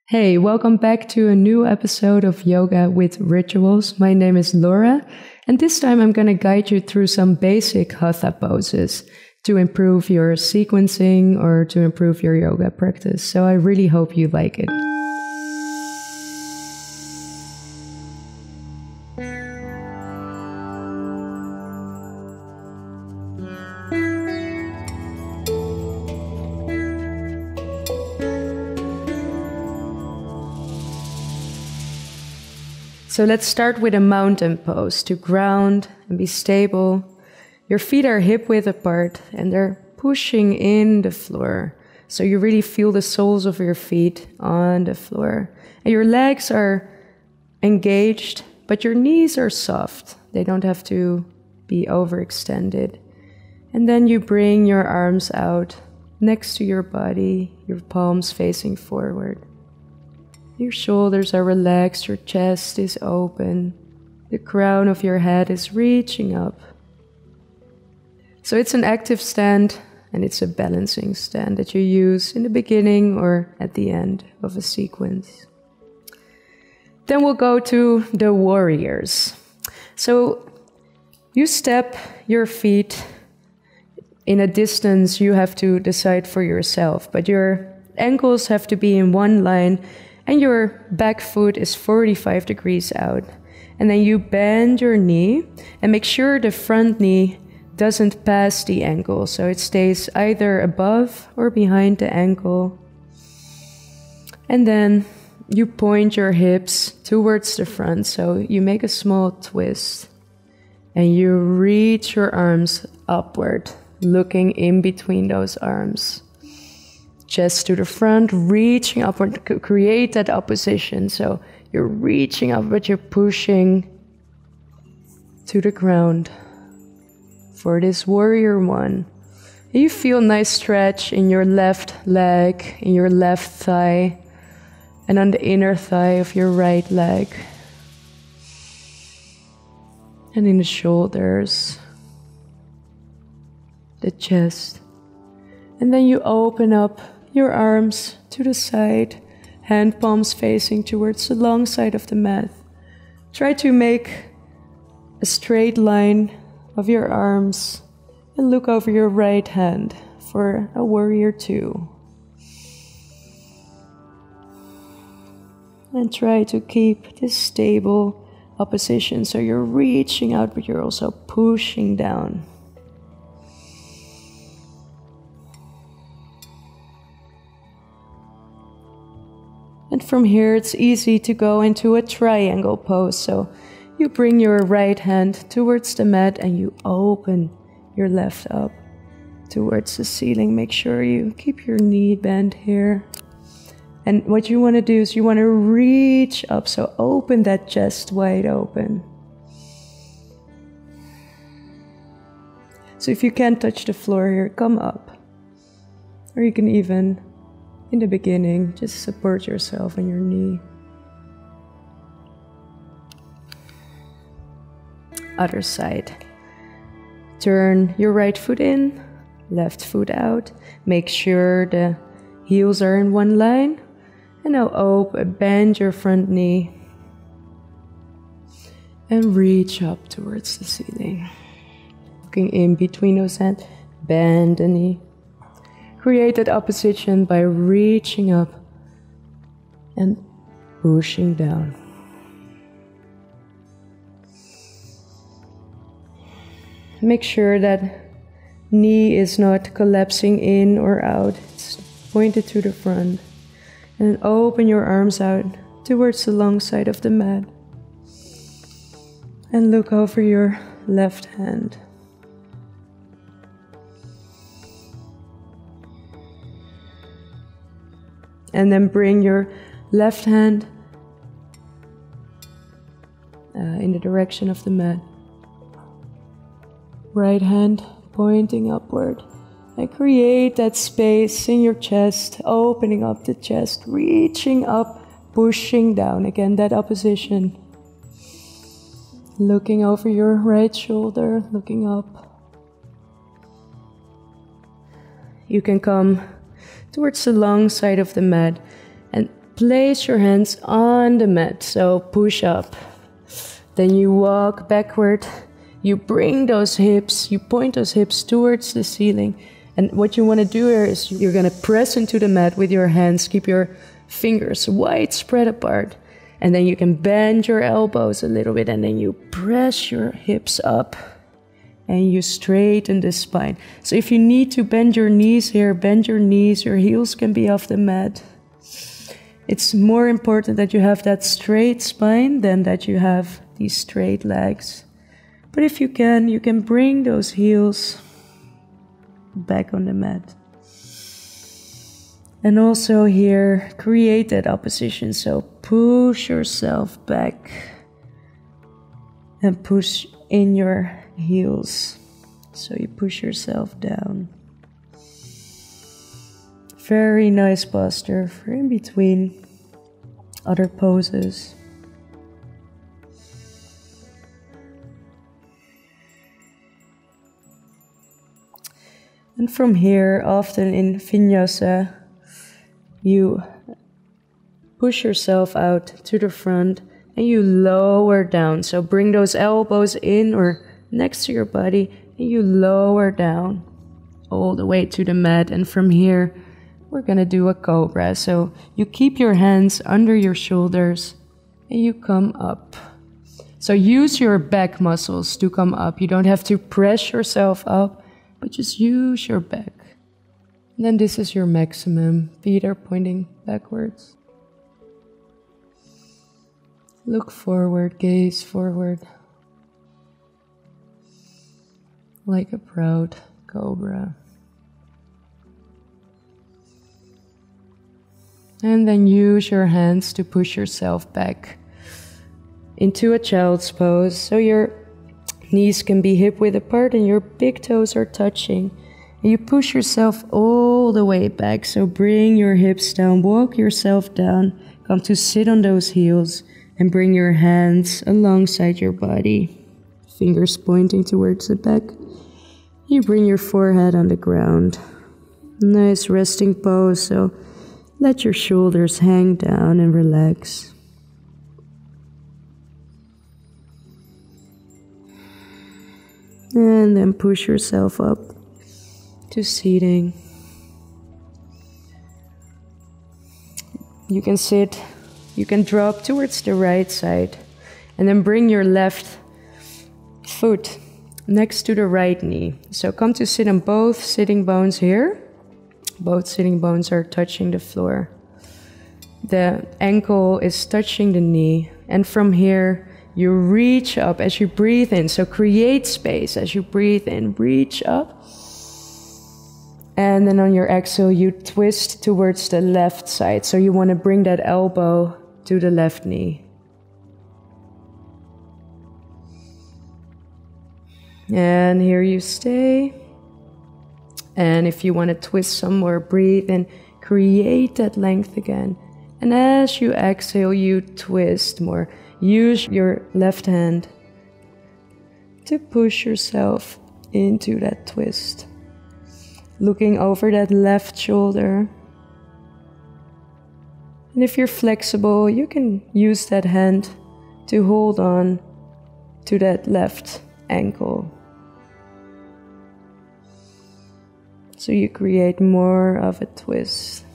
Hey, welcome back to a new episode of Yoga with Rituals. My name is Laura, and this time I'm going to guide you through some basic Hatha poses to improve your sequencing or to improve your yoga practice. So I really hope you like it. So let's start with a mountain pose to ground and be stable. Your feet are hip-width apart and they're pushing in the floor. So you really feel the soles of your feet on the floor. And your legs are engaged, but your knees are soft. They don't have to be overextended. And then you bring your arms out next to your body, your palms facing forward. Your shoulders are relaxed, your chest is open, the crown of your head is reaching up. So it's an active stand and it's a balancing stand that you use in the beginning or at the end of a sequence. Then we'll go to the warriors. So you step your feet in a distance you have to decide for yourself, but your ankles have to be in one line and your back foot is 45 degrees out. And then you bend your knee and make sure the front knee doesn't pass the ankle. So it stays either above or behind the ankle. And then you point your hips towards the front. So you make a small twist and you reach your arms upward, looking in between those arms. Chest to the front, reaching upward to create that opposition. So you're reaching up, but you're pushing to the ground for this warrior one. You feel a nice stretch in your left leg, in your left thigh, and on the inner thigh of your right leg. And in the shoulders, the chest. And then you open up your arms to the side, hand palms facing towards the long side of the mat. Try to make a straight line of your arms and look over your right hand for a warrior two. And try to keep this stable opposition so you're reaching out but you're also pushing down. And from here, it's easy to go into a triangle pose. So you bring your right hand towards the mat and you open your left up towards the ceiling. Make sure you keep your knee bent here. And what you want to do is you want to reach up. So open that chest wide open. So if you can't touch the floor here, come up. Or you can even, in the beginning, just support yourself on your knee. Other side. Turn your right foot in, left foot out. Make sure the heels are in one line. And now bend your front knee. And reach up towards the ceiling. Looking in between those hands, bend the knee. Create that opposition by reaching up and pushing down. Make sure that knee is not collapsing in or out. It's pointed to the front. And then open your arms out towards the long side of the mat. And look over your left hand. And then bring your left hand in the direction of the mat. Right hand pointing upward. And create that space in your chest, opening up the chest, reaching up, pushing down. Again, that opposition. Looking over your right shoulder, looking up. You can come towards the long side of the mat and place your hands on the mat, so push up. Then you walk backward, you bring those hips, you point those hips towards the ceiling. And what you want to do here is you're going to press into the mat with your hands, keep your fingers wide spread apart. And then you can bend your elbows a little bit, and then you press your hips up and you straighten the spine. So if you need to bend your knees here, bend your knees, your heels can be off the mat. It's more important that you have that straight spine than that you have these straight legs. But if you can bring those heels back on the mat. And also here, create that opposition. So push yourself back and push in your heels. So you push yourself down. Very nice posture for in between other poses. And from here, often in vinyasa, you push yourself out to the front and you lower down. So bring those elbows in or next to your body and you lower down all the way to the mat. And from here, we're going to do a cobra. So you keep your hands under your shoulders and you come up. So use your back muscles to come up. You don't have to press yourself up, but just use your back. And then this is your maximum. Feet are pointing backwards. Look forward, gaze forward. Like a proud cobra. And then use your hands to push yourself back into a child's pose. So your knees can be hip width apart and your big toes are touching. And you push yourself all the way back. So bring your hips down, walk yourself down, come to sit on those heels and bring your hands alongside your body. Fingers pointing towards the back. You bring your forehead on the ground. Nice resting pose. So let your shoulders hang down and relax. And then push yourself up to seating. You can sit, you can drop towards the right side and then bring your left foot next to the right knee. So come to sit on both sitting bones here. Both sitting bones are touching the floor. The ankle is touching the knee. And from here, you reach up as you breathe in. So create space as you breathe in. Reach up. And then on your exhale, you twist towards the left side. So you want to bring that elbow to the left knee. And here you stay. And if you want to twist some more, breathe and create that length again. And as you exhale, you twist more. Use your left hand to push yourself into that twist. Looking over that left shoulder. And if you're flexible, you can use that hand to hold on to that left ankle. So you create more of a twist.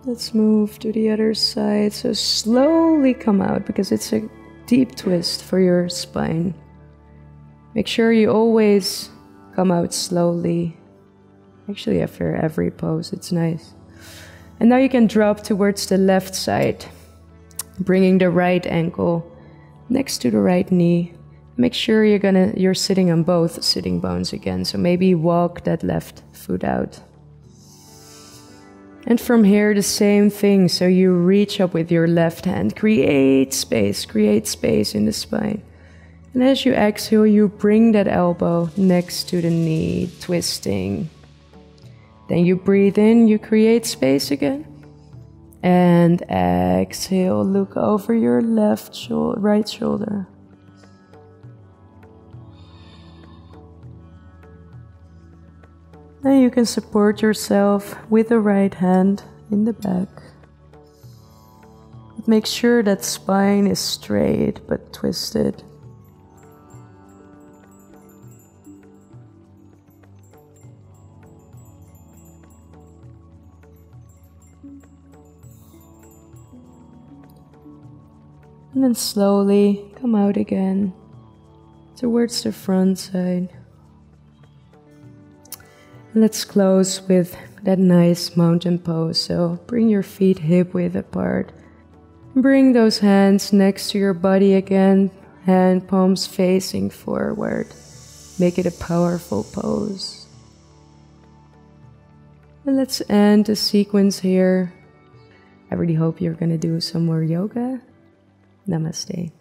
Let's move to the other side. So slowly come out because it's a deep twist for your spine. Make sure you always come out slowly. Actually, after every pose, it's nice. And now you can drop towards the left side, bringing the right ankle next to the right knee. Make sure you're sitting on both sitting bones again. So maybe walk that left foot out. And from here, the same thing. So you reach up with your left hand. Create space in the spine. And as you exhale, you bring that elbow next to the knee, twisting. Then you breathe in, you create space again. And exhale, look over your right shoulder. And you can support yourself with the right hand in the back. But make sure that spine is straight but twisted. And then slowly come out again towards the front side. And let's close with that nice mountain pose. So bring your feet hip width apart. Bring those hands next to your body again, hand palms facing forward. Make it a powerful pose. And let's end the sequence here. I really hope you're going to do some more yoga. Namaste.